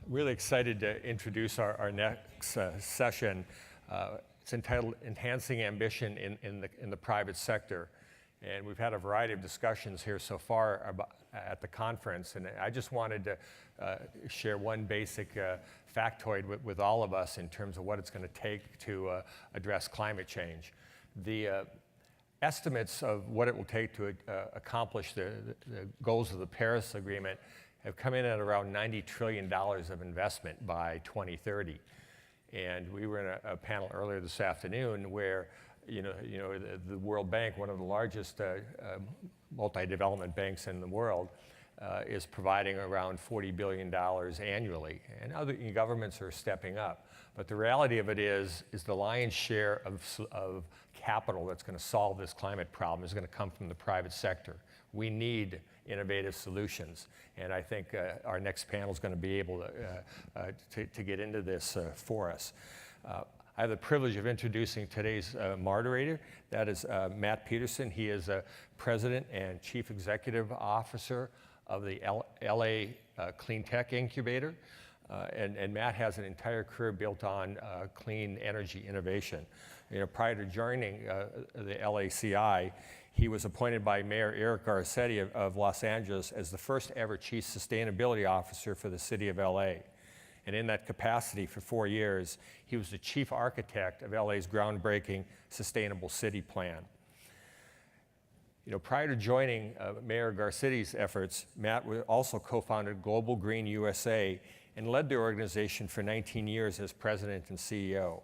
Really excited to introduce our next session. It's entitled Enhancing Ambition in the Private Sector. And we've had a variety of discussions here so far at the conference. And I just wanted to share one basic factoid with all of us in terms of what it's going to take to address climate change. The estimates of what it will take to accomplish the goals of the Paris Agreement have come in at around $90 trillion of investment by 2030. And we were in a panel earlier this afternoon where the World Bank, one of the largest multi-development banks in the world, is providing around $40 billion annually. And other governments are stepping up. But the reality of it is the lion's share of capital that's going to solve this climate problem is going to come from the private sector. We need innovative solutions. And I think our next panel is going to be able to get into this for us. I have the privilege of introducing today's moderator. That is Matt Petersen. He is President and Chief Executive Officer of the LA Clean Tech Incubator. And Matt has an entire career built on clean energy innovation. Prior to joining the LACI, he was appointed by Mayor Eric Garcetti of Los Angeles as the first ever Chief Sustainability Officer for the city of LA. And in that capacity for 4 years, he was the chief architect of LA's groundbreaking Sustainable City Plan. Prior to joining Mayor Garcetti's efforts, Matt also co-founded Global Green USA and led the organization for 19 years as president and CEO.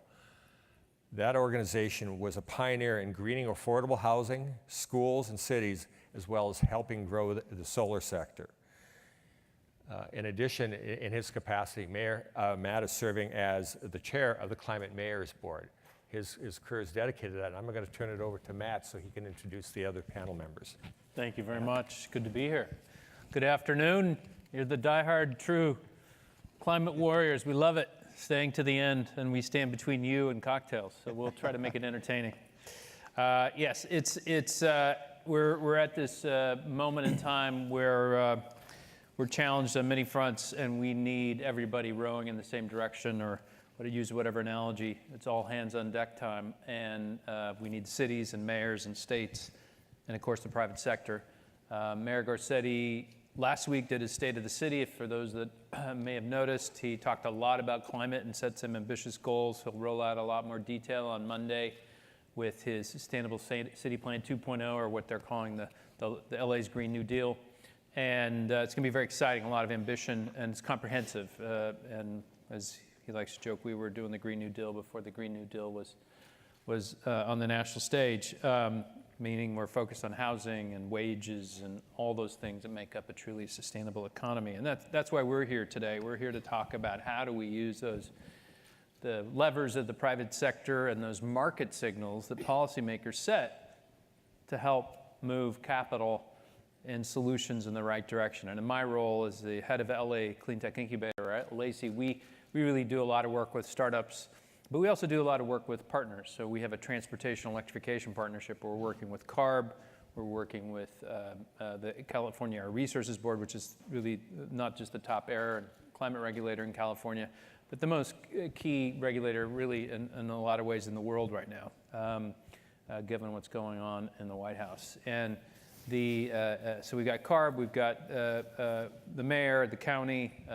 That organization was a pioneer in greening affordable housing, schools, and cities, as well as helping grow the solar sector. In addition, in his capacity, Matt is serving as the chair of the Climate Mayors Board. His career is dedicated to that. I'm going to turn it over to Matt so he can introduce the other panel members. Thank you very much. Good to be here. Good afternoon. You're the diehard true climate warriors. We love it. Staying to the end, and we stand between you and cocktails, so we'll try to make it entertaining. Yes, we're at this moment in time where we're challenged on many fronts, and we need everybody rowing in the same direction, or to use whatever analogy, it's all hands on deck time, and we need cities and mayors and states, and of course the private sector. Mayor Garcetti last week did his State of the City. For those that may have noticed, he talked a lot about climate and set some ambitious goals. He'll roll out a lot more detail on Monday with his Sustainable City Plan 2.0, or what they're calling the LA's Green New Deal. And it's going to be very exciting, a lot of ambition, and it's comprehensive. And as he likes to joke, we were doing the Green New Deal before the Green New Deal was on the national stage. Meaning we're focused on housing and wages and all those things that make up a truly sustainable economy. And that's why we're here today. We're here to talk about how do we use the levers of the private sector and those market signals that policymakers set to help move capital and solutions in the right direction. And in my role as the head of LA Clean Tech Incubator at LACI, we really do a lot of work with startups. But we also do a lot of work with partners. So we have a transportation electrification partnership where we're working with CARB. We're working with the California Air Resources Board, which is really not just the top air and climate regulator in California, but the most key regulator really in a lot of ways in the world right now, given what's going on in the White House. And so we've got CARB, we've got the mayor, the county,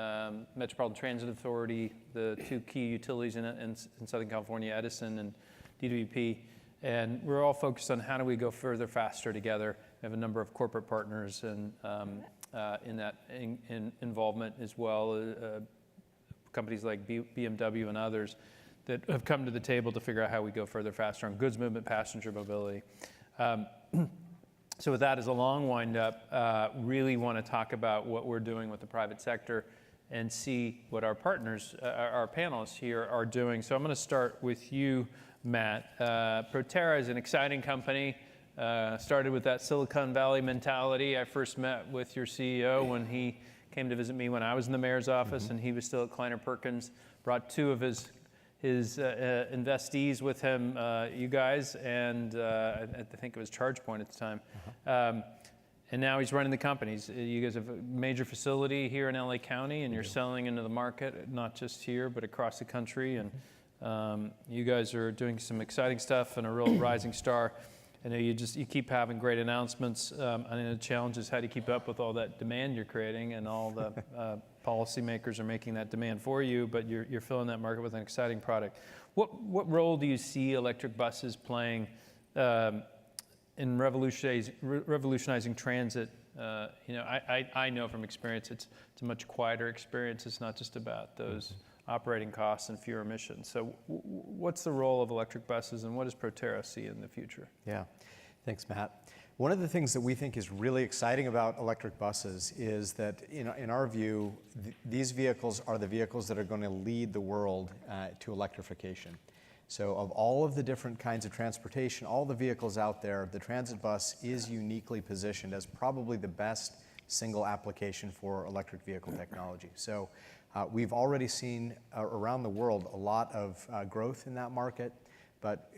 Metropolitan Transit Authority, the two key utilities in Southern California, Edison and DWP. And we're all focused on how do we go further, faster together. We have a number of corporate partners in that involvement as well, companies like BMW and others that have come to the table to figure out how we go further, faster on goods movement, passenger mobility. So with that as a long wind-up, really want to talk about what we're doing with the private sector and see what our partners, our panelists here are doing. So I'm going to start with you, Matt. Proterra is an exciting company. Started with that Silicon Valley mentality. I first met with your CEO when he came to visit me when I was in the mayor's office, and he was still at Kleiner Perkins. Brought two of his investees with him, you guys, and I think it was ChargePoint at the time. And now he's running the companies. You guys have a major facility here in LA County, and you're selling into the market, not just here, but across the country. And you guys are doing some exciting stuff and a real rising star. I know you keep having great announcements. I know the challenge is how do you keep up with all that demand you're creating, and all the policymakers are making that demand for you, but you're filling that market with an exciting product. What role do you see electric buses playing in revolutionizing transit? I know from experience it's a much quieter experience. It's not just about those operating costs and fewer emissions. So what's the role of electric buses, and what does Proterra see in the future? Yeah, thanks, Matt. One of the things that we think is really exciting about electric buses is that, in our view, these vehicles are the vehicles that are going to lead the world to electrification. So of all of the different kinds of transportation, all the vehicles out there, the transit bus is uniquely positioned as probably the best single application for electric vehicle technology. So we've already seen around the world a lot of growth in that market. But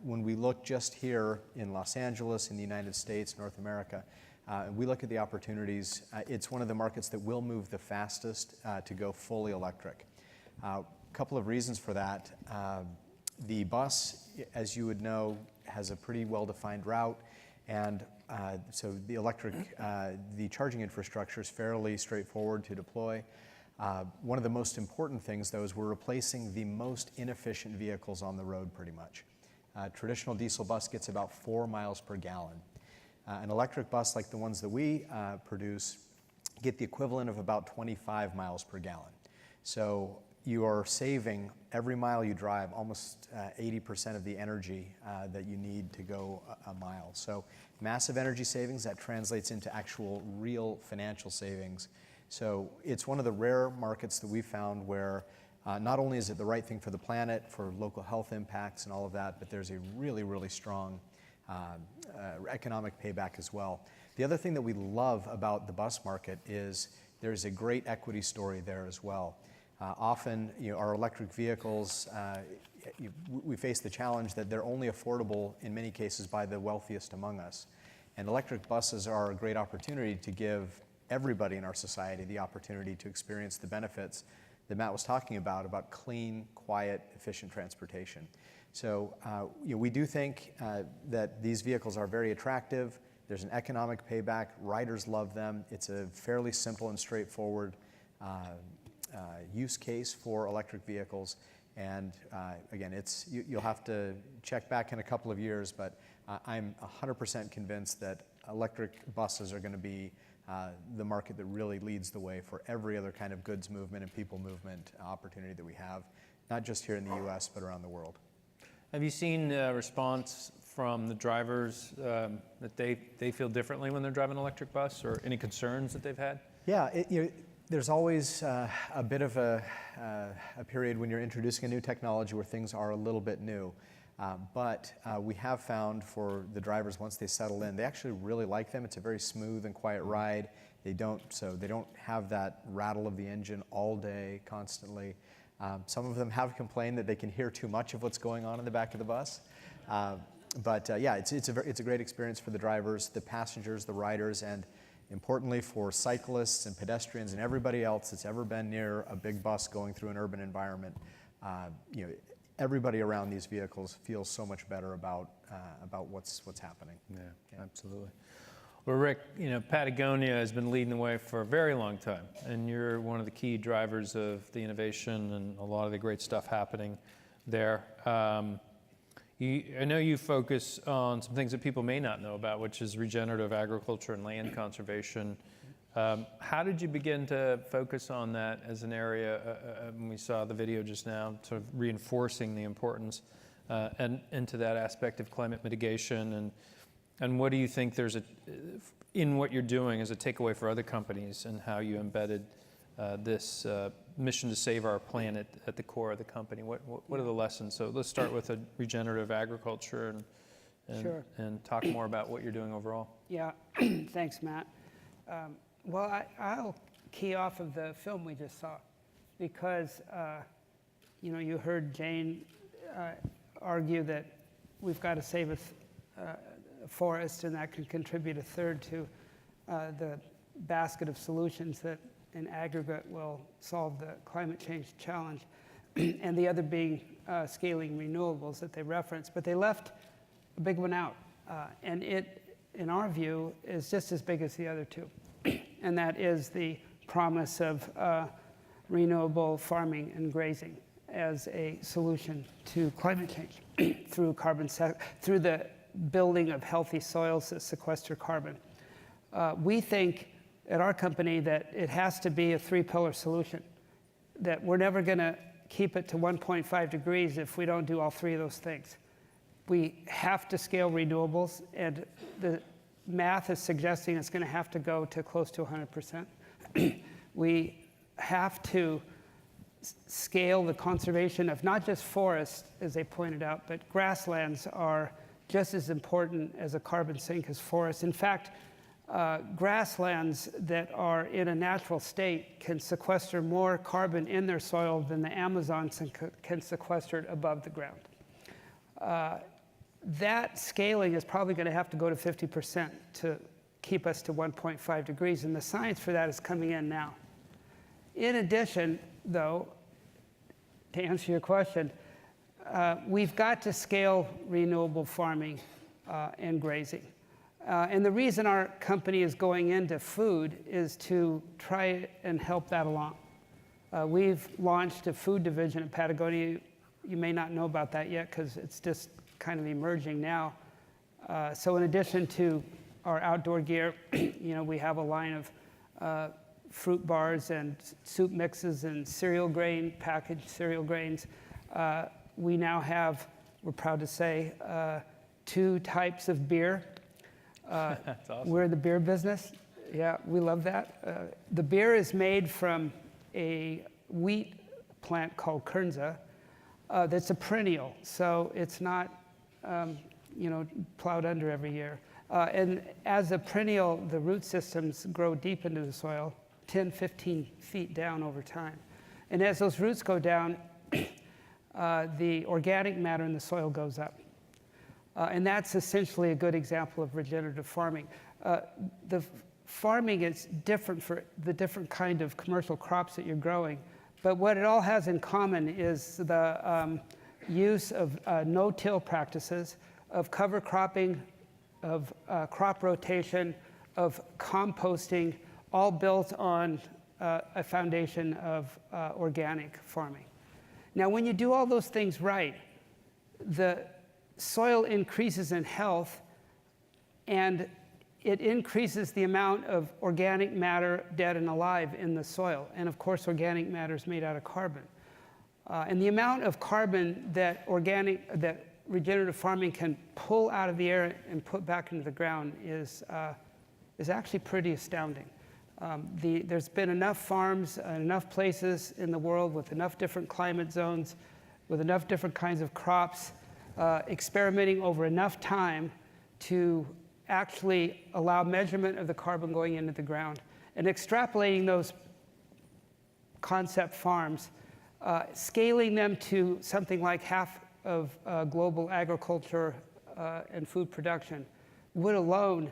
when we look just here in Los Angeles, in the United States, North America, and we look at the opportunities, it's one of the markets that will move the fastest to go fully electric. A couple of reasons for that. The bus, as you would know, has a pretty well-defined route, and so the charging infrastructure is fairly straightforward to deploy. One of the most important things, though, is we're replacing the most inefficient vehicles on the road pretty much. Traditional diesel bus gets about 4 miles per gallon. An electric bus like the ones that we produce get the equivalent of about 25 miles per gallon. So you are saving, every mile you drive, almost 80% of the energy that you need to go a mile. So massive energy savings, that translates into actual real financial savings. So it's one of the rare markets that we found where not only is it the right thing for the planet, for local health impacts and all of that, but there's a really, really strong economic payback as well. The other thing that we love about the bus market is there's a great equity story there as well. Often, our electric vehicles, we face the challenge that they're only affordable in many cases by the wealthiest among us. And electric buses are a great opportunity to give everybody in our society the opportunity to experience the benefits that Matt was talking about clean, quiet, efficient transportation. So we do think that these vehicles are very attractive. There's an economic payback. Riders love them. It's a fairly simple and straightforward use case for electric vehicles. And again, you'll have to check back in a couple of years, but I'm 100% convinced that electric buses are going to be the market that really leads the way for every other kind of goods movement and people movement opportunity that we have, not just here in the US, but around the world. Have you seen a response from the drivers that they feel differently when they're driving an electric bus, or any concerns that they've had? Yeah, there's always a bit of a period when you're introducing a new technology where things are a little bit new. But we have found for the drivers, once they settle in, they actually really like them. It's a very smooth and quiet ride. They don't have that rattle of the engine all day, constantly. Some of them have complained that they can hear too much of what's going on in the back of the bus. But yeah, it's a great experience for the drivers, the passengers, the riders, and importantly for cyclists and pedestrians and everybody else that's ever been near a big bus going through an urban environment. Everybody around these vehicles feels so much better about what's happening. Yeah, absolutely. Well, Rick, Patagonia has been leading the way for a very long time, and you're one of the key drivers of the innovation and a lot of the great stuff happening there. I know you focus on some things that people may not know about, which is regenerative agriculture and land conservation. How did you begin to focus on that as an area? When we saw the video just now, sort of reinforcing the importance and into that aspect of climate mitigation, and what do you think in what you're doing as a takeaway for other companies, and how you embedded this mission to save our planet at the core of the company? What are the lessons? So let's start with regenerative agriculture Sure. and talk more about what you're doing overall. Yeah, thanks, Matt. Well, I'll key off of the film we just saw, because you heard Jane argue that we've got to save a forest, and that can contribute a third to the basket of solutions that in aggregate will solve the climate change challenge, and the other being scaling renewables that they referenced. But they left a big one out, and it, in our view, is just as big as the other two, and that is the promise of renewable farming and grazing as a solution to climate change through through the building of healthy soils that sequester carbon. We think at our company that it has to be a three-pillar solution, that we're never going to keep it to 1.5 degrees if we don't do all three of those things. We have to scale renewables, and the math is suggesting it's going to have to go to close to 100%. We have to scale the conservation of not just forests, as they pointed out, but grasslands are just as important as a carbon sink as forests. In fact, grasslands that are in a natural state can sequester more carbon in their soil than the Amazon can sequester it above the ground. That scaling is probably going to have to go to 50% to keep us to 1.5 degrees, and the science for that is coming in now. In addition, though, to answer your question, we've got to scale renewable farming and grazing. And the reason our company is going into food is to try and help that along. We've launched a food division at Patagonia. You may not know about that yet because it's just kind of emerging now. So in addition to our outdoor gear, we have a line of fruit bars and soup mixes and cereal grain, packaged cereal grains. We now have, we're proud to say, 2 types of beer. That's awesome. We're in the beer business. Yeah, we love that. The beer is made from a wheat plant called Kernza that's a perennial, so it's not plowed under every year. And as a perennial, the root systems grow deep into the soil, 10, 15 feet down over time. And as those roots go down, the organic matter in the soil goes up. And that's essentially a good example of regenerative farming. The farming is different for the different kind of commercial crops that you're growing, but what it all has in common is the use of no-till practices, of cover cropping, of crop rotation, of composting, all built on a foundation of organic farming. Now, when you do all those things right, the soil increases in health, and it increases the amount of organic matter, dead and alive, in the soil. And of course, organic matter is made out of carbon. And the amount of carbon that regenerative farming can pull out of the air and put back into the ground is actually pretty astounding. There's been enough farms, enough places in the world with enough different climate zones, with enough different kinds of crops, experimenting over enough time to actually allow measurement of the carbon going into the ground and extrapolating those concept farms, scaling them to something like half of global agriculture and food production would alone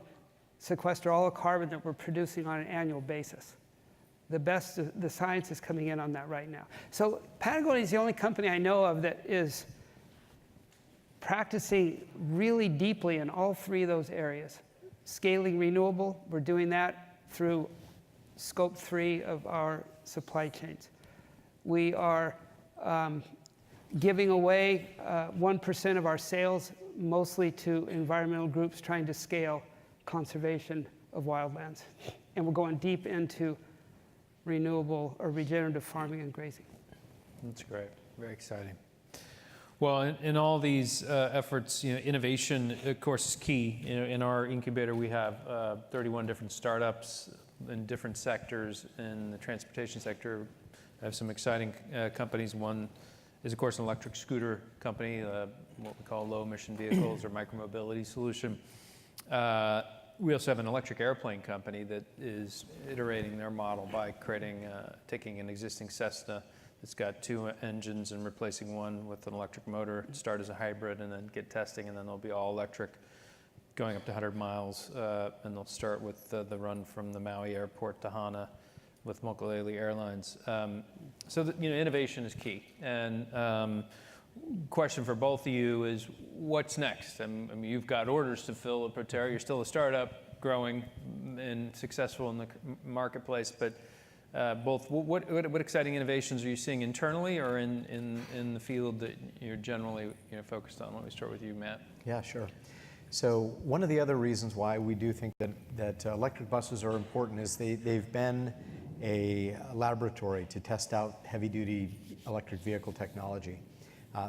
sequester all the carbon that we're producing on an annual basis. The science is coming in on that right now. So Patagonia is the only company I know of that is practicing really deeply in all 3 of those areas. Scaling renewable, we're doing that through scope 3 of our supply chains. We are giving away 1% of our sales, mostly to environmental groups trying to scale conservation of wildlands. And we're going deep into renewable or regenerative farming and grazing. That's great. Very exciting. Well, in all these efforts, innovation, of course, is key. In our incubator, we have 31 different startups in different sectors. In the transportation sector, I have some exciting companies. One is, of course, an electric scooter company, what we call low-emission vehicles or micromobility solution. We also have an electric airplane company that is iterating their model by taking an existing Cessna that's got 2 engines and replacing one with an electric motor, start as a hybrid and then get testing, and then they'll be all electric. going up to 100 miles, and they'll start with the run from the Maui airport to Hana with Mokulele Airlines. So innovation is key. And question for both of you is, what's next? I mean, you've got orders to fill at Proterra. You're still a startup, growing and successful in the marketplace. But both, what exciting innovations are you seeing internally or in the field that you're generally focused on? Let me start with you, Matt. Yeah, sure. So one of the other reasons why we do think that electric buses are important is they've been a laboratory to test out heavy-duty electric vehicle technology.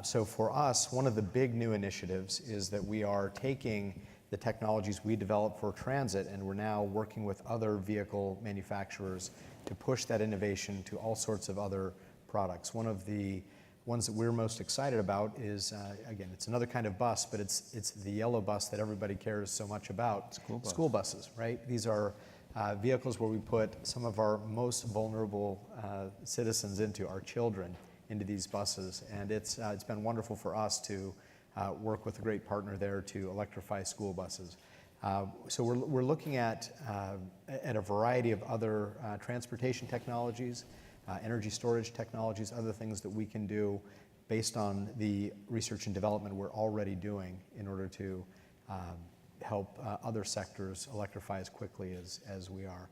So for us, one of the big new initiatives is that we are taking the technologies we developed for transit, and we're now working with other vehicle manufacturers to push that innovation to all sorts of other products. One of the ones that we're most excited about is, again, it's another kind of bus, but it's the yellow bus that everybody cares so much about. School buses, right? These are vehicles where we put some of our most vulnerable citizens into, our children, into these buses. And it's been wonderful for us to work with a great partner there to electrify school buses. So we're looking at a variety of other transportation technologies, energy storage technologies, other things that we can do based on the research and development we're already doing in order to help other sectors electrify as quickly as we are.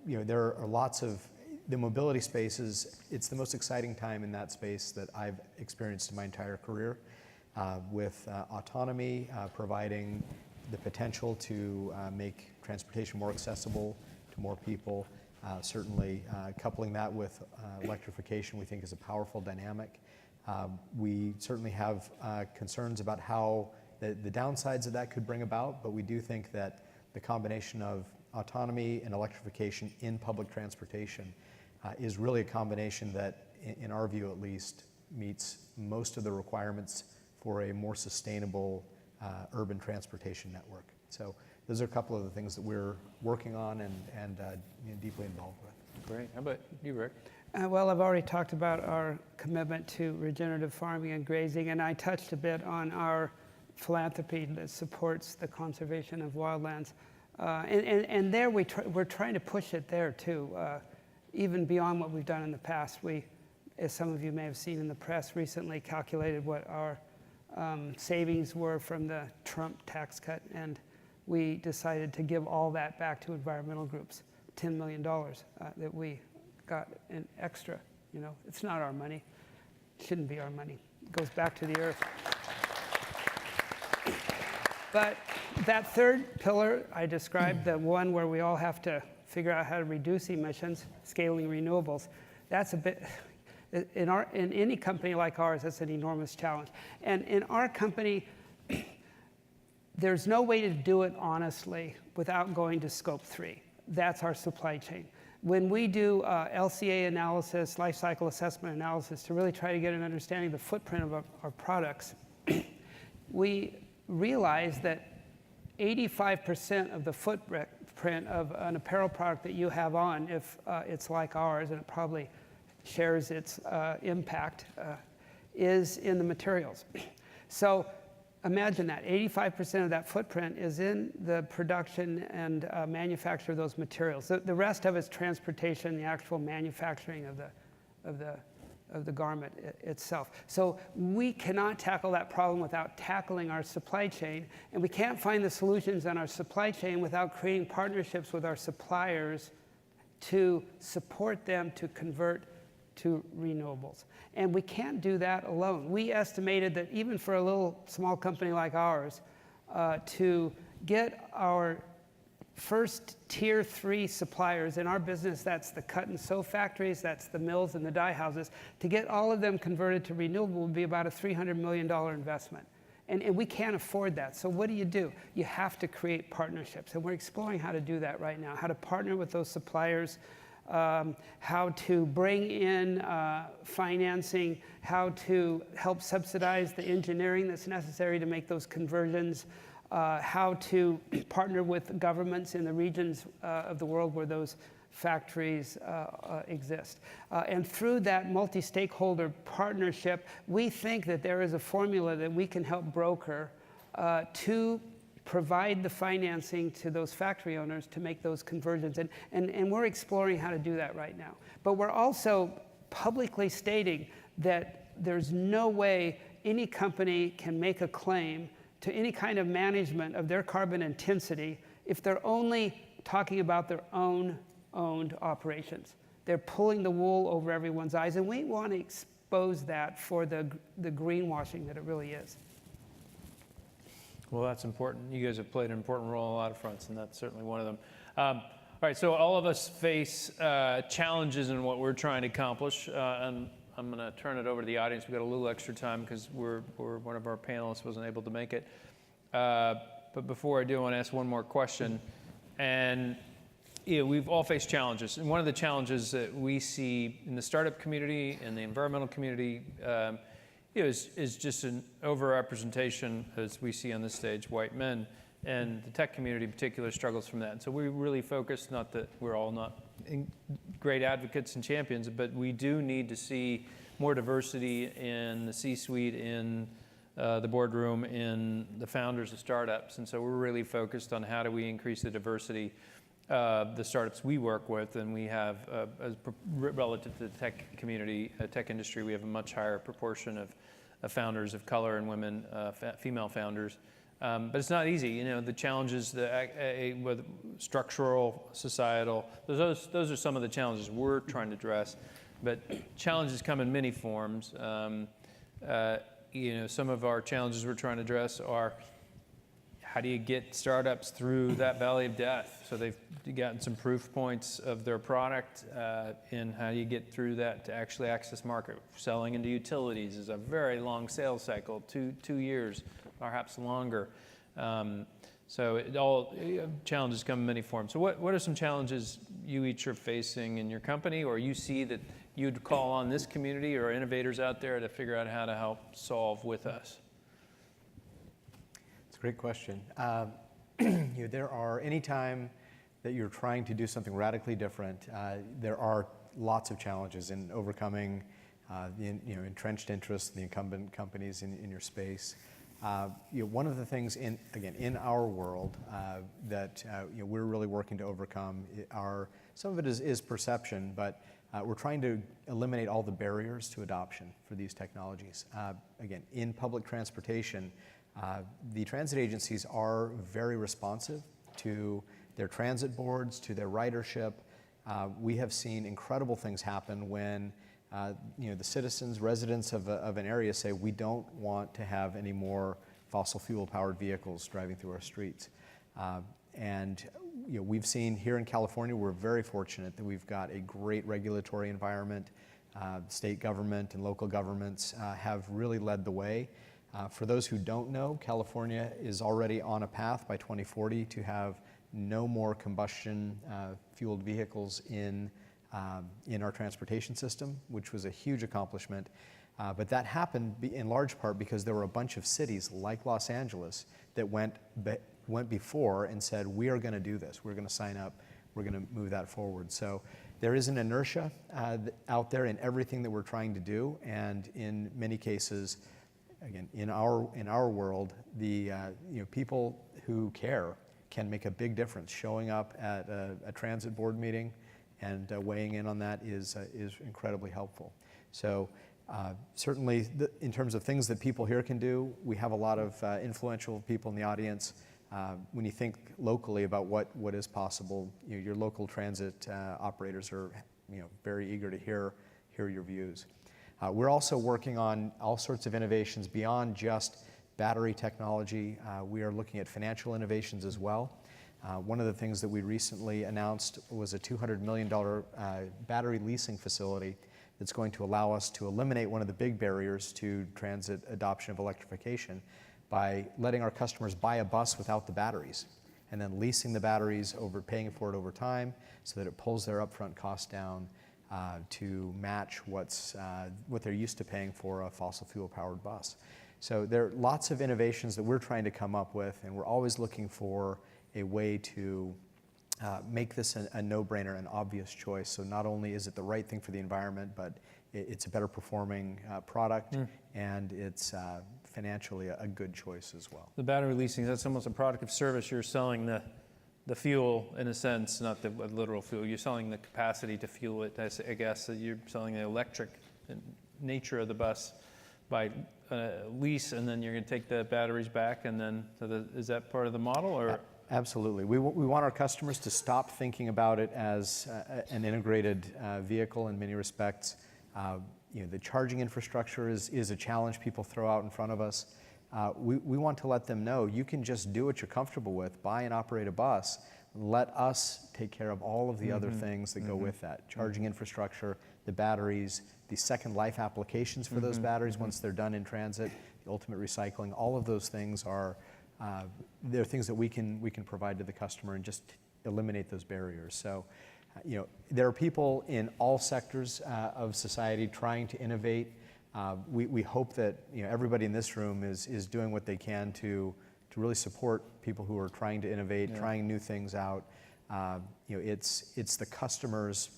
There are lots of the mobility spaces. It's the most exciting time in that space that I've experienced in my entire career, with autonomy providing the potential to make transportation more accessible to more people. Certainly coupling that with electrification we think is a powerful dynamic. We certainly have concerns about how the downsides of that could bring about, but we do think that the combination of autonomy and electrification in public transportation is really a combination that, in our view at least, meets most of the requirements for a more sustainable urban transportation network. So those are a couple of the things that we're working on and deeply involved with. Great. How about you, Rick? Well, I've already talked about our commitment to regenerative farming and grazing, and I touched a bit on our philanthropy that supports the conservation of wildlands. And there we're trying to push it there too, even beyond what we've done in the past. We, as some of you may have seen in the press recently, calculated what our savings were from the Trump tax cut, and we decided to give all that back to environmental groups, $10 million that we got an extra. It's not our money. It shouldn't be our money. It goes back to the earth. But that third pillar I described, the one where we all have to figure out how to reduce emissions, scaling renewables, that's a bit, in any company like ours, that's an enormous challenge. And in our company, there's no way to do it honestly without going to scope 3. That's our supply chain. When we do LCA analysis, life cycle assessment analysis, to really try to get an understanding of the footprint of our products, we realize that 85% of the footprint of an apparel product that you have on, if it's like ours, and it probably shares its impact, is in the materials. So imagine that 85% of that footprint is in the production and manufacture of those materials. The rest of it's transportation, the actual manufacturing of the garment itself. So we cannot tackle that problem without tackling our supply chain, and we can't find the solutions on our supply chain without creating partnerships with our suppliers to support them to convert to renewables. And we can't do that alone. We estimated that even for a little small company like ours, to get our first tier 3 suppliers, in our business that's the cut and sew factories, that's the mills and the dye houses, to get all of them converted to renewable would be about a $300 million investment. And we can't afford that. So what do? You have to create partnerships. And we're exploring how to do that right now, how to partner with those suppliers, how to bring in financing, how to help subsidize the engineering that's necessary to make those conversions, how to partner with governments in the regions of the world where those factories exist. And through that multi-stakeholder partnership, we think that there is a formula that we can help broker to provide the financing to those factory owners to make those conversions. And we're exploring how to do that right now. But we're also publicly stating that there's no way any company can make a claim to any kind of management of their carbon intensity if they're only talking about their own owned operations. They're pulling the wool over everyone's eyes, and we want to expose that for the greenwashing that it really is. Well, that's important. You guys have played an important role on a lot of fronts, and that's certainly one of them. All right, so all of us face challenges in what we're trying to accomplish, and I'm going to turn it over to the audience. We've got a little extra time because one of our panelists wasn't able to make it. But before I do, I want to ask one more question. And we've all faced challenges. And one of the challenges that we see in the startup community and the environmental community is just an overrepresentation, as we see on this stage, white men. And the tech community in particular struggles from that. And so we really focus, not that we're all not great advocates and champions, but we do need to see more diversity in the C-suite, in the boardroom, in the founders of startups. And so we're really focused on how do we increase the diversity of the startups we work with. And we have, relative to the tech community, tech industry, we have a much higher proportion of founders of color and women, female founders. But it's not easy. The challenges, with structural, societal, those are some of the challenges we're trying to address. But challenges come in many forms. Some of our challenges we're trying to address are, how do you get startups through that valley of death? So they've gotten some proof points of their product, and how do you get through that to actually access market? Selling into utilities is a very long sales cycle, two years, perhaps longer. So challenges come in many forms. So what are some challenges you each are facing in your company, or you see that you'd call on this community or innovators out there to figure out how to help solve with us? It's a great question. There are, anytime that you're trying to do something radically different, there are lots of challenges in overcoming the entrenched interests, the incumbent companies in your space. One of the things in our world that we're really working to overcome some of it is perception, but we're trying to eliminate all the barriers to adoption for these technologies. Again, in public transportation, the transit agencies are very responsive to their transit boards, to their ridership. We have seen incredible things happen when the citizens, residents of an area say, we don't want to have any more fossil fuel powered vehicles driving through our streets. And we've seen here in California, we're very fortunate that we've got a great regulatory environment. State government and local governments have really led the way. For those who don't know, California is already on a path by 2040 to have no more combustion fueled vehicles in our transportation system, which was a huge accomplishment. But that happened in large part because there were a bunch of cities like Los Angeles that went before and said, we are going to do this. We're going to sign up. We're going to move that forward. So there is an inertia out there in everything that we're trying to do. And in many cases, again, in our world, the people who care can make a big difference. Showing up at a transit board meeting and weighing in on that is incredibly helpful. So certainly, in terms of things that people here can do, we have a lot of influential people in the audience. When you think locally about what is possible, your local transit operators are very eager to hear your views. We're also working on all sorts of innovations beyond just battery technology. We are looking at financial innovations as well. One of the things that we recently announced was a $200 million battery leasing facility that's going to allow us to eliminate one of the big barriers to transit adoption of electrification by letting our customers buy a bus without the batteries and then leasing the batteries paying for it over time so that it pulls their upfront cost down to match what they're used to paying for a fossil fuel powered bus. So there are lots of innovations that we're trying to come up with, and we're always looking for a way to make this a no-brainer, an obvious choice. So not only is it the right thing for the environment, but it's a better performing product, and it's financially a good choice as well. The battery leasing, that's almost a product of service. You're selling the fuel in a sense, not the literal fuel. You're selling the capacity to fuel it. I guess that you're selling the electric nature of the bus by lease, and then you're going to take the batteries back, and then is that part of the model, or? Absolutely. We want our customers to stop thinking about it as an integrated vehicle in many respects. The charging infrastructure is a challenge people throw out in front of us. We want to let them know you can just do what you're comfortable with, buy and operate a bus, let us take care of all of the other things that go with that. Charging infrastructure, the batteries, the second life applications for those batteries once they're done in transit, the ultimate recycling, all of those things are they're things that we can provide to the customer and just eliminate those barriers. So, there are people in all sectors of society trying to innovate. We hope that everybody in this room is doing what they can to really support people who are trying to innovate, trying new things out. It's the customers'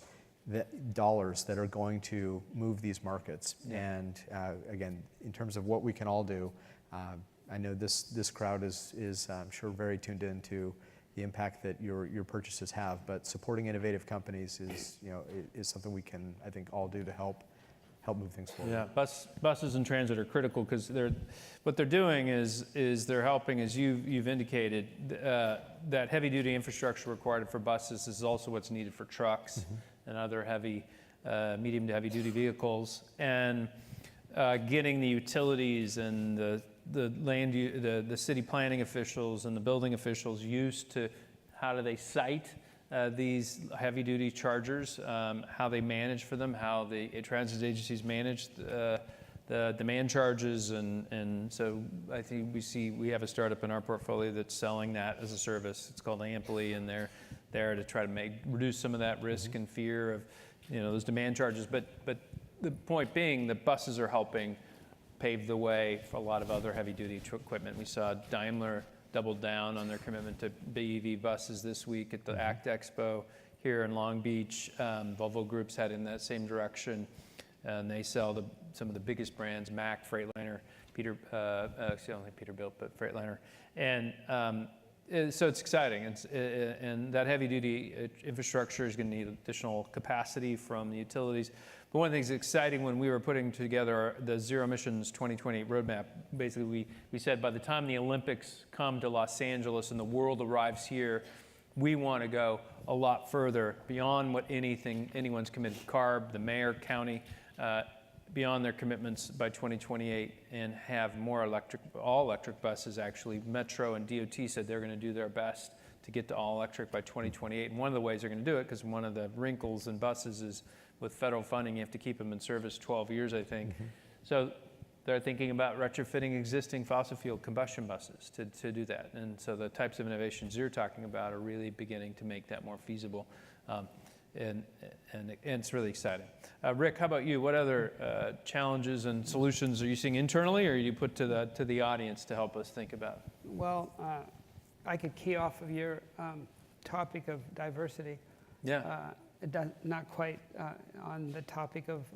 dollars that are going to move these markets. And again, in terms of what we can all do, I know this crowd is I'm sure very tuned into the impact that your purchases have, but supporting innovative companies is something we can, I think, all do to help move things forward. Yeah, buses and transit are critical because what they're doing is they're helping, as you've indicated, that heavy duty infrastructure required for buses is also what's needed for trucks and other medium to heavy duty vehicles, and getting the utilities and the city planning officials and the building officials used to how do they site these heavy-duty chargers, how they manage for them, how the transit agencies manage the demand charges, and so I think we have a startup in our portfolio that's selling that as a service. It's called Amply, and they're there to try to reduce some of that risk and fear of those demand charges. But the point being, the buses are helping pave the way for a lot of other heavy-duty equipment. We saw Daimler doubled down on their commitment to BEV buses this week at the ACT Expo here in Long Beach. Volvo Group's heading in that same direction, and they sell some of the biggest brands: Mack, Freightliner, only Peterbilt, but Freightliner, and so it's exciting. And that heavy-duty infrastructure is going to need additional capacity from the utilities. But one of the things exciting when we were putting together the Zero Emissions 2028 roadmap, basically we said by the time the Olympics come to Los Angeles and the world arrives here, we want to go a lot further beyond what anyone's committed to CARB, the mayor, county, beyond their commitments by 2028, and have more all electric buses. Actually, Metro and DOT said they're going to do their best to get to all electric by 2028. And one of the ways they're going to do it, because one of the wrinkles in buses is with federal funding, you have to keep them in service 12 years, I think. So they're thinking about retrofitting existing fossil fuel combustion buses to do that. And so the types of innovations you're talking about are really beginning to make that more feasible. And it's really exciting. Rick, how about you? What other challenges and solutions are you seeing internally, or you put to the audience to help us think about? Well, I could key off of your topic of diversity. Yeah. Not quite on the topic of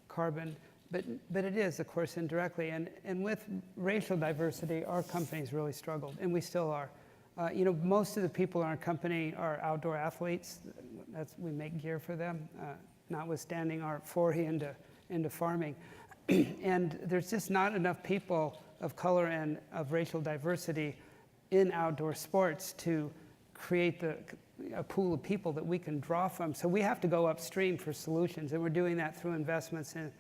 carbon, but it is, of course, indirectly. And with racial diversity, our company's really struggled, and we still are. Most of the people in our company are outdoor athletes. We make gear for them, notwithstanding our foray into farming. And there's just not enough people of color and of racial diversity in outdoor sports to create a pool of people that we can draw from. So we have to go upstream for solutions, and we're doing that through investments in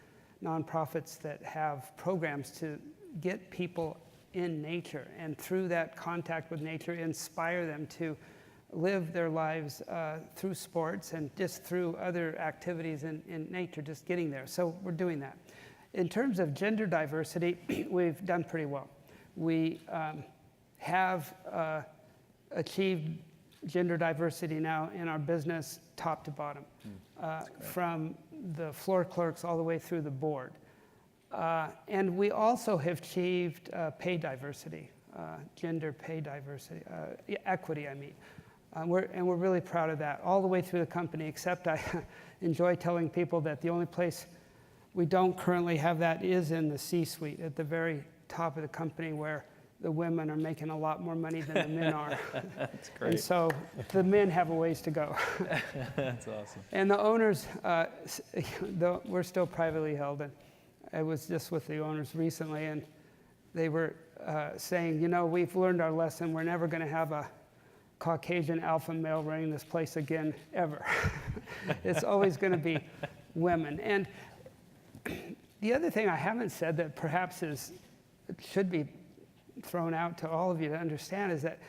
nonprofits that have programs to get people in nature, and through that contact with nature, inspire them to live their lives through sports and just through other activities in nature, just getting there. So we're doing that. In terms of gender diversity, we've done pretty well. We have achieved gender diversity now in our business top to bottom, from the floor clerks all the way through the board. And we also have achieved pay diversity, gender pay diversity, equity, I mean. We're really proud of that all the way through the company, except I enjoy telling people that the only place we don't currently have that is in the C-suite at the very top of the company where the women are making a lot more money than the men are. That's great. And so the men have a ways to go. That's awesome. And the owners, we're still privately held. And I was just with the owners recently, and they were saying, we've learned our lesson. We're never going to have a Caucasian alpha male running this place again, ever. It's always going to be women. And the other thing I haven't said that perhaps should be thrown out to all of you to understand is that,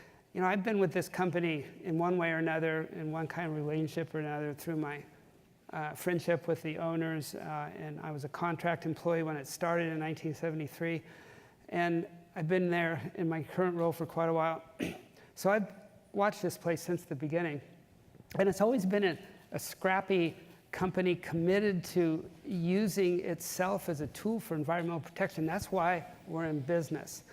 I've been with this company in one way or another, in one kind of relationship or another, through my friendship with the owners, and I was a contract employee when it started in 1973, and I've been there in my current role for quite a while. So I've watched this place since the beginning, and it's always been a scrappy company committed to using itself as a tool for environmental protection. That's why we're in business.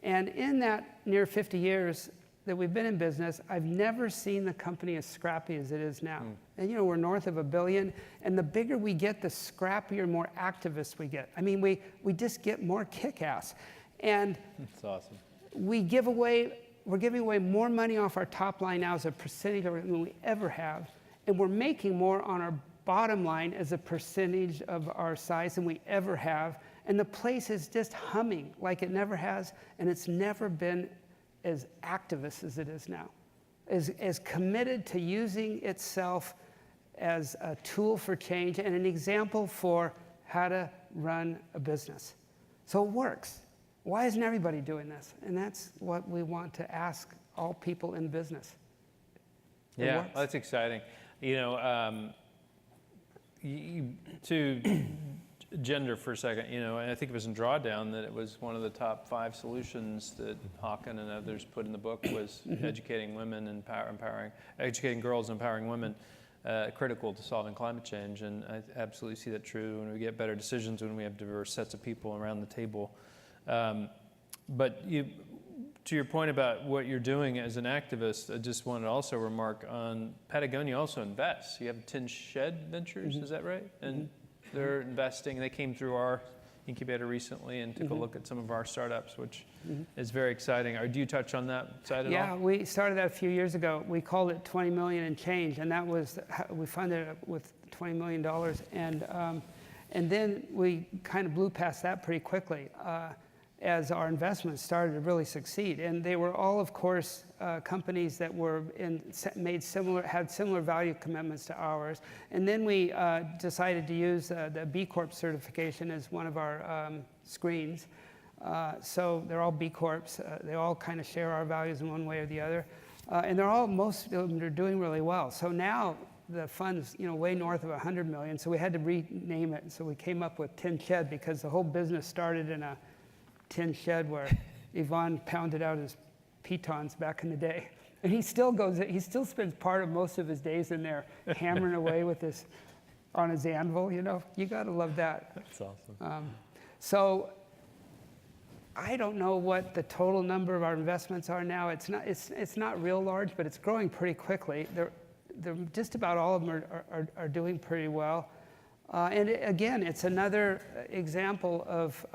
And in that near 50 years that we've been in business, I've never seen the company as scrappy as it is now. And we're north of $1 billion, and the bigger we get, the scrappier, more activists we get. I mean, we just get more kick-ass. And That's awesome. we're giving away more money off our top line now as a percentage of it than we ever have, and we're making more on our bottom line as a percentage of our size than we ever have. And the place is just humming like it never has, and it's never been as activist as it is now, as committed to using itself as a tool for change and an example for how to run a business. So it works. Why isn't everybody doing this? And that's what we want to ask all people in business. It Yeah, works. that's exciting. To gender for a second, and I think it was in Drawdown that it was one of the top 5 solutions that Håkan and others put in the book was educating women and educating girls, empowering women, critical to solving climate change. And I absolutely see that true. When we get better decisions, when we have diverse sets of people around the table. But to your point about what you're doing as an activist, I just wanted to also remark on Patagonia also invests. You have Tin Shed Ventures, is that right? And they're investing. They came through our incubator recently and took a look at some of our startups, which is very exciting. Do you touch on that side at all? Yeah, we started that a few years ago. We called it 20 million and change, and that was, we funded it with $20 million. And then we kind of blew past that pretty quickly as our investments started to really succeed. And they were all, of course, companies that were had similar value commitments to ours. And then we decided to use the B Corp certification as one of our screens. So they're all B Corps. They all kind of share our values in one way or the other. And most of them are doing really well. So now the fund's way north of 100 million. So we had to rename it. So we came up with Tin Shed because the whole business started in a tin shed where Yvonne pounded out his pitons back in the day. And he still spends most of his days in there hammering away with this on his anvil, You gotta love that. That's awesome. So I don't know what the total number of our investments are now. It's not real large, but it's growing pretty quickly. They're just about all of them are doing pretty well. And again, it's another example of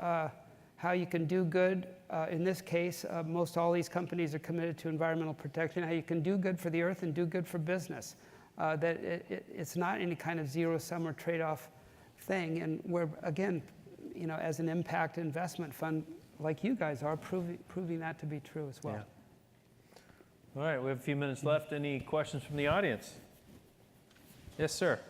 how you can do good. In this case, most all these companies are committed to environmental protection, how you can do good for the earth and do good for business. That it's not any kind of zero-sum or trade-off thing. And we're, again, as an impact investment fund like you guys are, proving that to be true as well. Yeah. All right, we have a few minutes left. Any questions from the audience? Yes, sir.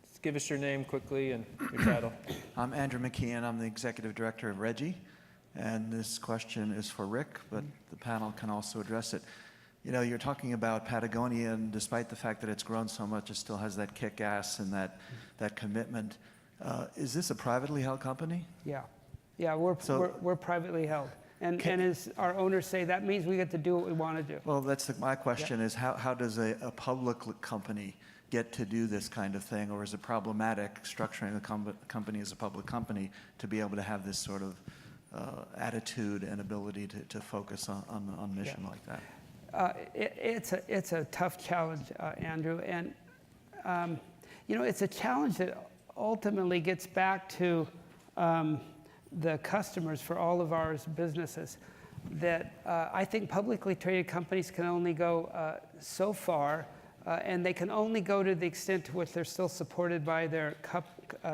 Just give us your name quickly and your title. I'm Andrew McKeon. I'm the executive director of Reggie. And this question is for Rick, but the panel can also address it. You're talking about Patagonia, and despite the fact that it's grown so much, it still has that kick-ass and that commitment. Is this a privately held company? Yeah, we're privately held. And as our owners say, that means we get to do what we want to do. Well, my question is, how does a public company get to do this kind of thing, or is it problematic structuring a company as a public company to be able to have this sort of attitude and ability to focus on mission like that? It's a tough challenge, Andrew, and it's a challenge that ultimately gets back to the customers for all of our businesses, that I think publicly traded companies can only go so far, and they can only go to the extent to which they're still supported by their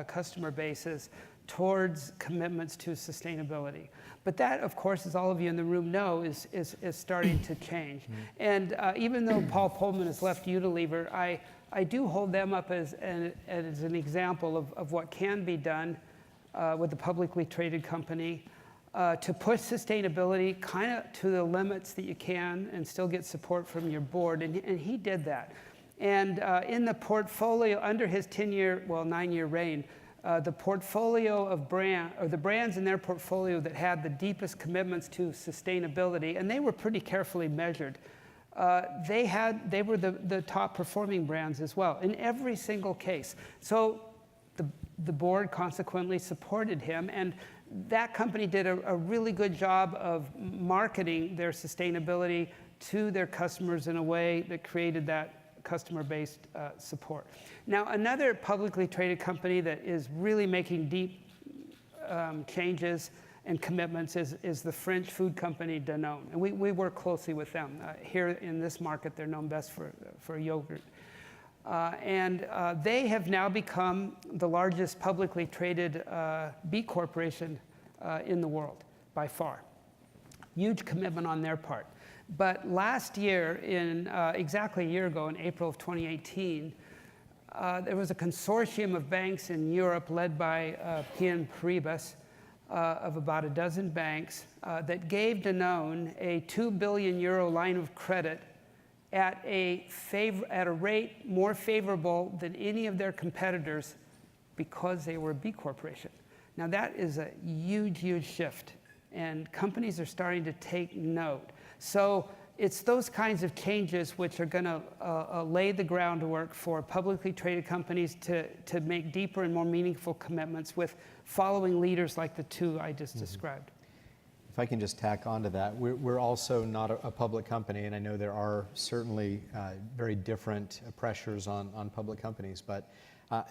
customer bases towards commitments to sustainability. But that, of course, as all of you in the room know, is starting to change. And even though Paul Pullman has left Unilever, I do hold them up as an example of what can be done with a publicly traded company to push sustainability kind of to the limits that you can and still get support from your board. And he did that. And in the portfolio, under his 9-year reign, the portfolio of the brands in their portfolio that had the deepest commitments to sustainability, and they were pretty carefully measured, they were the top performing brands as well in every single case. So the board consequently supported him, and that company did a really good job of marketing their sustainability to their customers in a way that created that customer-based support. Now, another publicly traded company that is really making deep changes and commitments is the French food company Danone. And we work closely with them. Here in this market, they're known best for yogurt. And they have now become the largest publicly traded B corporation in the world, by far. Huge commitment on their part. But last year, exactly a year ago, in April of 2018, there was a consortium of banks in Europe led by BNP Paribas of about a dozen banks that gave Danone a €2 billion line of credit at a rate more favorable than any of their competitors because they were a B corporation. Now that is a huge, huge shift, and companies are starting to take note. So it's those kinds of changes which are going to lay the groundwork for publicly traded companies to make deeper and more meaningful commitments with following leaders like the two I just described. If I can just tack onto that, we're also not a public company, and I know there are certainly very different pressures on public companies, but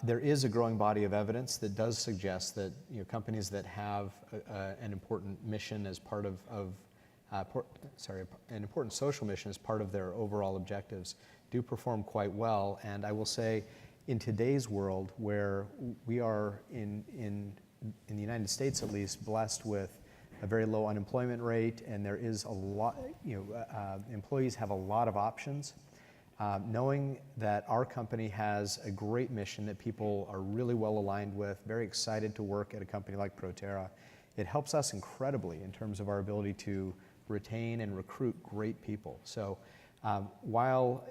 there is a growing body of evidence that does suggest that companies that have an important mission as part of an important social mission as part of their overall objectives do perform quite well. And I will say, in today's world, where we are in the United States at least blessed with a very low unemployment rate, and there is a lot, employees have a lot of options. Knowing that our company has a great mission that people are really well aligned with, very excited to work at a company like Proterra, it helps us incredibly in terms of our ability to retain and recruit great people. So while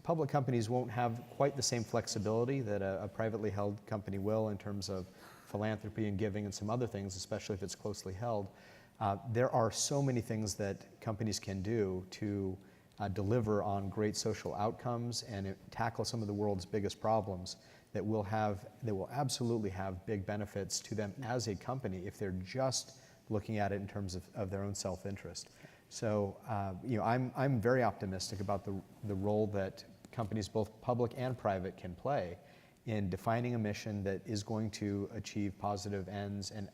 public companies won't have quite the same flexibility that a privately held company will in terms of philanthropy and giving and some other things, especially if it's closely held, there are so many things that companies can do to deliver on great social outcomes and tackle some of the world's biggest problems that will absolutely have big benefits to them as a company if they're just looking at it in terms of their own self-interest. So I'm very optimistic about the role that companies, both public and private, can play in defining a mission that is going to achieve positive ends. And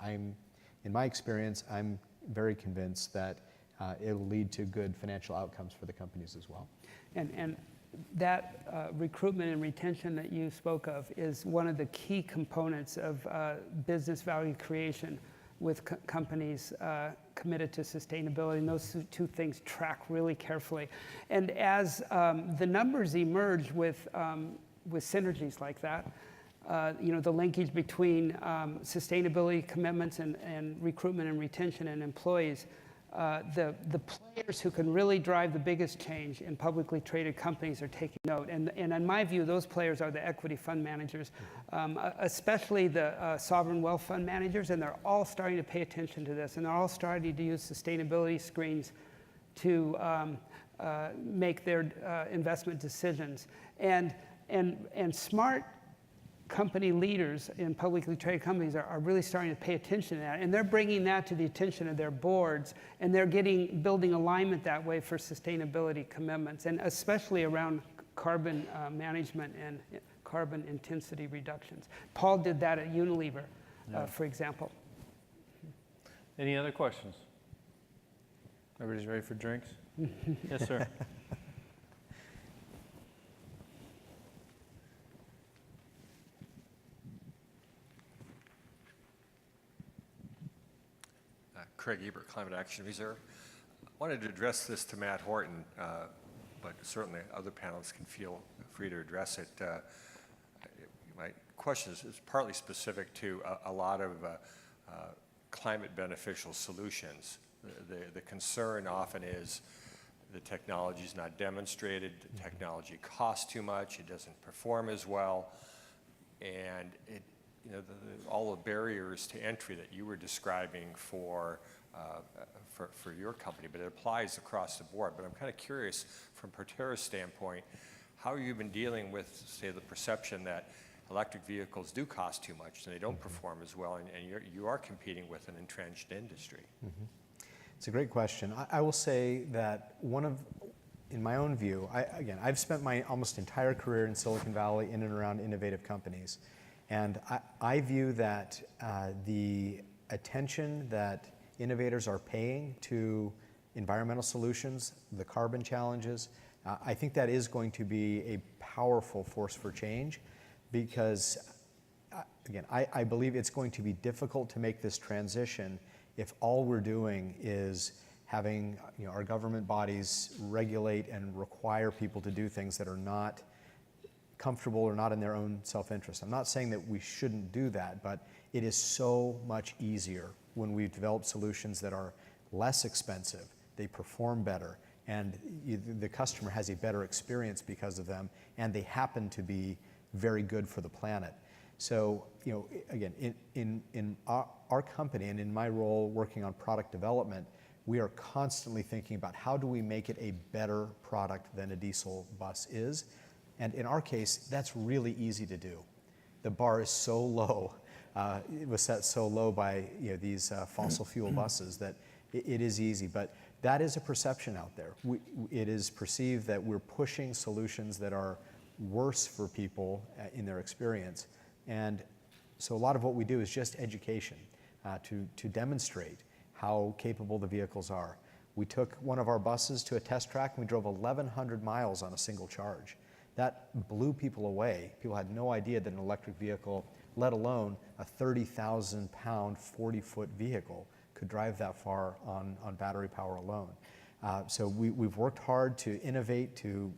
in my experience, I'm very convinced that it'll lead to good financial outcomes for the companies as well. And that recruitment and retention that you spoke of is one of the key components of business value creation with companies committed to sustainability. And those two things track really carefully. And as the numbers emerge with synergies like that, the linkage between sustainability commitments and recruitment and retention and employees, the players who can really drive the biggest change in publicly traded companies are taking note. And in my view, those players are the equity fund managers, especially the sovereign wealth fund managers, and they're all starting to pay attention to this, and they're all starting to use sustainability screens to make their investment decisions. And smart company leaders in publicly traded companies are really starting to pay attention to that, and they're bringing that to the attention of their boards, and they're building alignment that way for sustainability commitments, and especially around carbon management and carbon intensity reductions. Paul did that at Unilever, for example. Any other questions? Everybody's ready for drinks? Yes, sir. Craig Ebert, Climate Action Reserve. I wanted to address this to Matt Horton, but certainly other panelists can feel free to address it. My question is partly specific to a lot of climate beneficial solutions. The concern often is the technology is not demonstrated, the technology costs too much, it doesn't perform as well, and all the barriers to entry that you were describing for your company, but it applies across the board. But I'm kind of curious, from Proterra's standpoint, how have you been dealing with, say, the perception that electric vehicles do cost too much and they don't perform as well, and you are competing with an entrenched industry? It's a great question. I will say that in my own view, I've spent my almost entire career in Silicon Valley in and around innovative companies. And I view that the attention that innovators are paying to environmental solutions, the carbon challenges, I think that is going to be a powerful force for change, because, again, I believe it's going to be difficult to make this transition if all we're doing is having our government bodies regulate and require people to do things that are not comfortable or not in their own self-interest. I'm not saying that we shouldn't do that, but it is so much easier when we've developed solutions that are less expensive, they perform better, and the customer has a better experience because of them, and they happen to be very good for the planet. So, again, in our company and in my role working on product development, we are constantly thinking about how do we make it a better product than a diesel bus is. And in our case, that's really easy to do. The bar is so low, it was set so low by these fossil fuel buses that it is easy. But that is a perception out there. It is perceived that we're pushing solutions that are worse for people in their experience. And so a lot of what we do is just education to demonstrate how capable the vehicles are. We took one of our buses to a test track and we drove 1,100 miles on a single charge. That blew people away. People had no idea that an electric vehicle, let alone a 30,000 pound, 40-foot vehicle, could drive that far on battery power alone. So we've worked hard to innovate, to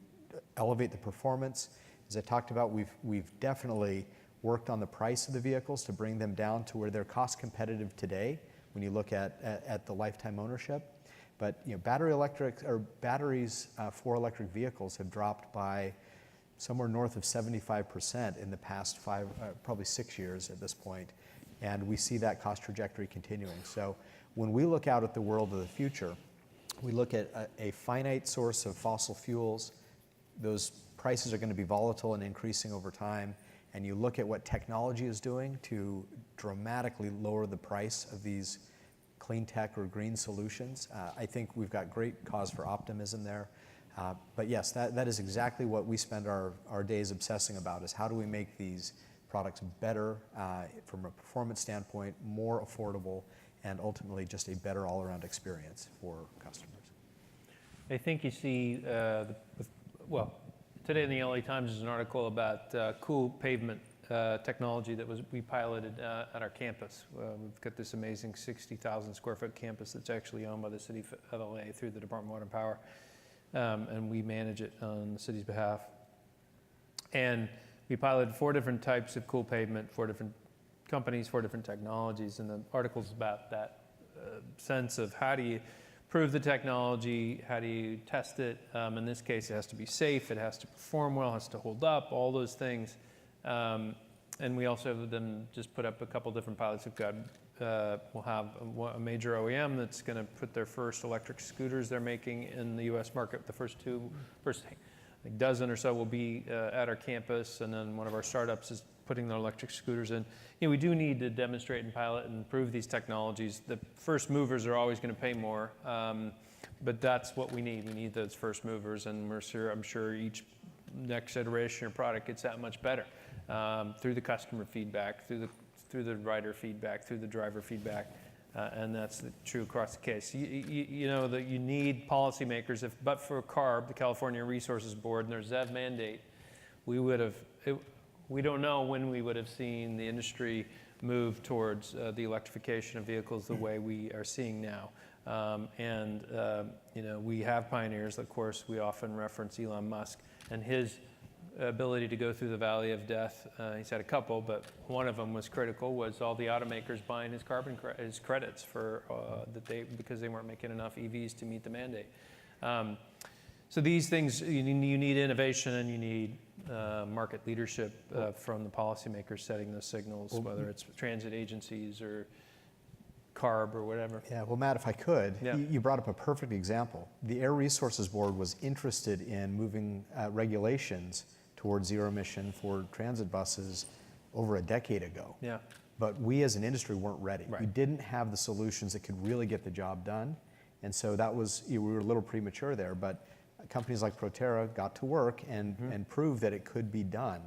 elevate the performance. As I talked about, we've definitely worked on the price of the vehicles to bring them down to where they're cost competitive today when you look at the lifetime ownership. But batteries for electric vehicles have dropped by somewhere north of 75% in the past probably 6 years at this point. And we see that cost trajectory continuing. So when we look out at the world of the future, we look at a finite source of fossil fuels. Those prices are going to be volatile and increasing over time. And you look at what technology is doing to dramatically lower the price of these clean tech or green solutions. I think we've got great cause for optimism there. But yes, that is exactly what we spend our days obsessing about, is how do we make these products better from a performance standpoint, more affordable, and ultimately just a better all-around experience for customers. I think you see, today in the LA Times there's an article about cool pavement technology that we piloted at our campus. We've got this amazing 60,000 square foot campus that's actually owned by the city of LA through the Department of Water and Power. And we manage it on the city's behalf. And we piloted 4 different types of cool pavement, 4 different companies, 4 different technologies. And the article's about that sense of how do you prove the technology, how do you test it. In this case, it has to be safe, it has to perform well, it has to hold up, all those things. And we also have them just put up a couple different pilots. We'll have a major OEM that's going to put their first electric scooters they're making in the U.S. market. The first dozen or so will be at our campus, and then one of our startups is putting their electric scooters in. We do need to demonstrate and pilot and prove these technologies. The first movers are always going to pay more, but that's what we need. We need those first movers, and I'm sure each next iteration of product gets that much better through the customer feedback, through the rider feedback, through the driver feedback. And that's true across the case. You know that you need policymakers. But for CARB, the California Resources Board, and their ZEV mandate, we don't know when we would have seen the industry move towards the electrification of vehicles the way we are seeing now. You know, we have pioneers. Of course, we often reference Elon Musk and his ability to go through the valley of death. He's had a couple, but one of them was critical, was all the automakers buying his his credits for because they weren't making enough EVs to meet the mandate. So these things, you need innovation, and you need market leadership from the policymakers setting those signals, whether it's transit agencies or CARB or whatever. Yeah, well, Matt, if I could, Yeah. you brought up a perfect example. The Air Resources Board was interested in moving regulations towards zero emission for transit buses over a decade ago. Yeah. But we as an industry weren't ready. Right. We didn't have the solutions that could really get the job done. And so that was, we were a little premature there, but companies like Proterra got to work and proved that it could be done.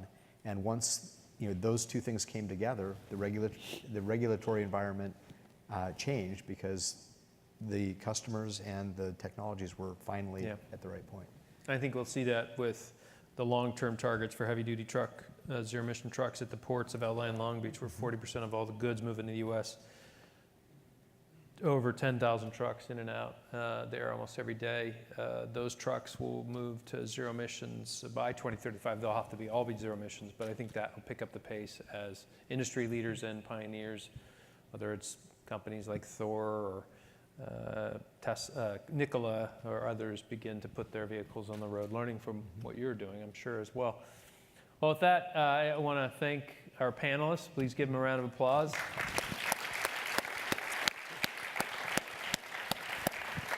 And once those two things came together, the regulatory environment changed because the customers and the technologies were finally at the right point. I think we'll see that with the long-term targets for heavy-duty truck, zero-emission trucks at the ports of LA and Long Beach, where 40% of all the goods move into the U.S. Over 10,000 trucks in and out there almost every day. Those trucks will move to zero emissions by 2035. They'll have to all be zero emissions, but I think that will pick up the pace as industry leaders and pioneers, whether it's companies like Thor or Nikola or others, begin to put their vehicles on the road, learning from what you're doing, I'm sure, as well. Well, with that, I want to thank our panelists. Please give them a round of applause.